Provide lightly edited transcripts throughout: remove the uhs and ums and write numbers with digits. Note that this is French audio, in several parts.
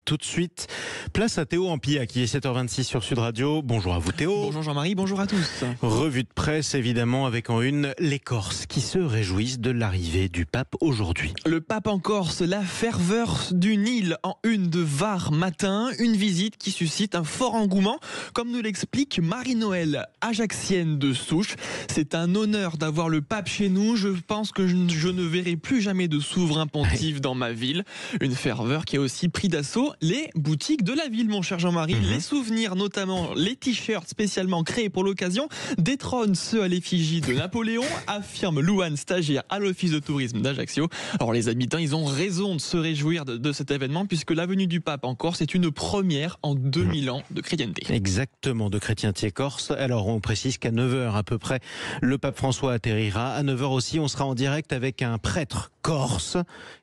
tout de suite. Place à Théo Ampia qui est 7h26 sur Sud Radio. Bonjour à vous Théo. Bonjour Jean-Marie, bonjour à tous. Revue de presse évidemment avec en une les Corses qui se réjouissent de l'arrivée du pape aujourd'hui. Le pape en Corse, la ferveur du Nil en une de Var matin. Une visite qui suscite un fort engouement, comme nous l'explique Marie-Noël, ajaxienne de souche. C'est un honneur d'avoir le pape chez nous. Je pense que je ne verrai plus jamais de souverain pontife dans ma ville. Une ferveur qui a aussi pris d'assaut les boutiques de la ville, mon cher Jean-Marie. Les souvenirs, notamment les t-shirts spécialement créés pour l'occasion, détrônent ceux à l'effigie de Napoléon, affirme Louane, stagiaire à l'office de tourisme d'Ajaccio. Alors les habitants, ils ont raison de se réjouir de cet événement, puisque la venue du pape en Corse est une première en 2000 ans de chrétienté. Exactement, de chrétienté corse. Alors on précise qu'à 9h à peu près, le pape François atterrira. À 9h aussi, on sera en direct avec un prêtre corse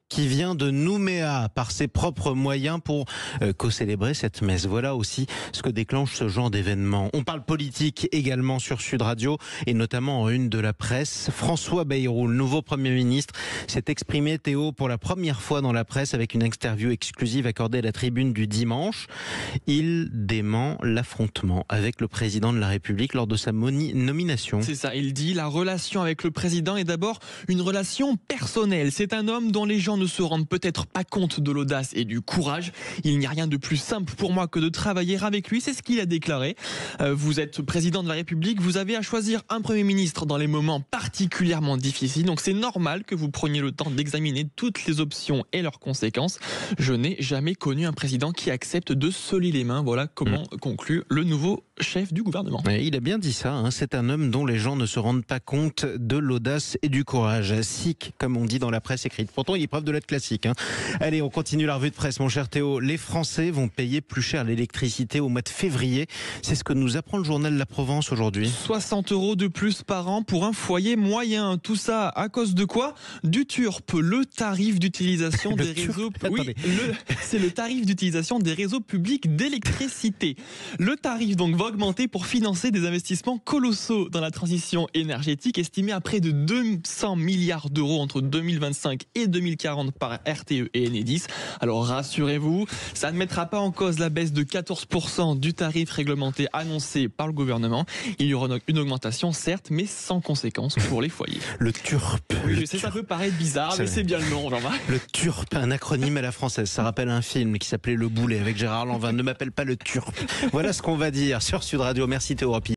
qui vient de Nouméa par ses propres moyens pour co-célébrer cette messe. Voilà aussi ce que déclenche ce genre d'événement. On parle politique également sur Sud Radio et notamment en une de la presse. François Bayrou, le nouveau Premier ministre, s'est exprimé, Théo, pour la première fois dans la presse avec une interview exclusive accordée à la Tribune du dimanche. Il dément l'affrontement avec le président de la République lors de sa nomination. C'est ça, il dit la relation avec le président est d'abord une relation personnelle. C'est un homme dont les gens ne se rendent peut-être pas compte de l'audace et du courage. Il n'y a rien de plus simple pour moi que de travailler avec lui, c'est ce qu'il a déclaré. Vous êtes président de la République, vous avez à choisir un Premier ministre dans les moments particulièrement difficiles, donc c'est normal que vous preniez le temps d'examiner toutes les options et leurs conséquences. Je n'ai jamais connu un président qui accepte de se lier les mains. Voilà comment conclut le nouveau chef du gouvernement. Il a bien dit ça, hein. C'est un homme dont les gens ne se rendent pas compte de l'audace et du courage. Sic, comme on dit dans la presse écrite. Pourtant, il est preuve de l'être classique. Allez, on continue la revue de presse, mon cher Théo. Les Français vont payer plus cher l'électricité au mois de février. C'est ce que nous apprend le journal La Provence aujourd'hui. 60 € de plus par an pour un foyer moyen. Tout ça à cause de quoi? Du TURP, le tarif d'utilisation des réseaux. Oui, c'est le tarif d'utilisation des réseaux publics d'électricité. Le tarif donc va augmenter pour financer des investissements colossaux dans la transition énergétique, estimés à près de 200 milliards d'euros entre 2025 et 2040 par RTE et Enedis. Alors rassurez-vous, ça ne mettra pas en cause la baisse de 14% du tarif réglementé annoncé par le gouvernement. Il y aura une augmentation certes, mais sans conséquence pour les foyers. Le TURP. Oui, je sais, ça peut paraître bizarre, mais c'est bien le nom, Jean-Marc. Le TURP, un acronyme à la française. Ça rappelle un film qui s'appelait Le Boulet avec Gérard Lanvin. Ne m'appelle pas le TURP. Voilà ce qu'on va dire sur Sud Radio. Merci Théo Ampia.